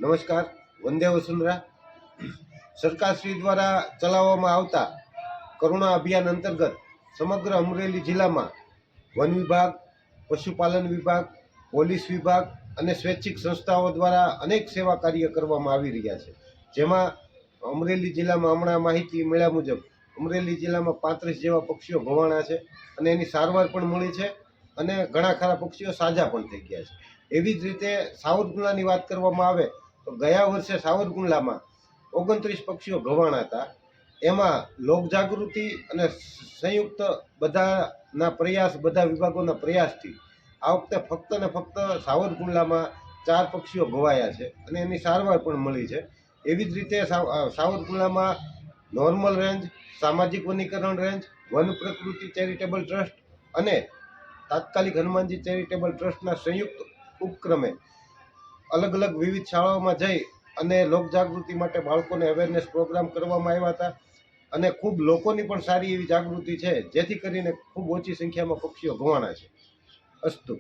નમસ્કાર. વંદે વસુંધરા સરકારશ્રી દ્વારા ચલાવવામાં આવતા કરુણા અભિયાન અંતર્ગત સમગ્ર અમરેલી જિલ્લામાં વન વિભાગ, પશુપાલન વિભાગ, પોલીસ વિભાગ અને સ્વૈચ્છિક સંસ્થાઓ દ્વારા અનેક સેવા કાર્ય કરવામાં આવી રહ્યા છે. જેમાં અમરેલી જિલ્લામાં હમણાં માહિતી મળ્યા મુજબ અમરેલી જિલ્લામાં 35 જેવા પક્ષીઓ ઘવાણા છે અને એની સારવાર પણ મળી છે અને ઘણા ખરા પક્ષીઓ સાજા પણ થઈ ગયા છે. એવી જ રીતે સાવરકુંડલાની વાત કરવામાં આવે તો ગયા વર્ષે સાવરકુંડલામાં 29 પક્ષીઓ ઘવાણા હતા. એમાં લોકજાગૃતિ અને સંયુક્ત બધાના પ્રયાસ, બધા વિભાગોના પ્રયાસથી આ વખતે ફક્ત ને ફક્ત સાવરકુંડલામાં 4 પક્ષીઓ ઘવાયા છે અને એની સારવાર પણ મળી છે. એવી જ રીતે સાવરકુંડલામાં નોર્મલ રેન્જ, સામાજિક વનીકરણ રેન્જ, વન પ્રકૃતિ ચેરિટેબલ ટ્રસ્ટ અને તાત્કાલિક હનુમાનજી ચેરિટેબલ ટ્રસ્ટના સંયુક્ત ઉપક્રમે અલગ અલગ વિવિધ શાળાઓમાં જઈ અને લોકજાગૃતિ માટે બાળકોને અવેરનેસ પ્રોગ્રામ કરવામાં આવ્યા હતા અને ખૂબ લોકોની પણ સારી એવી જાગૃતિ છે, જેથી કરીને ખૂબ ઓછી સંખ્યામાં પક્ષીઓ ઘવાણા છે. અસ્તુ.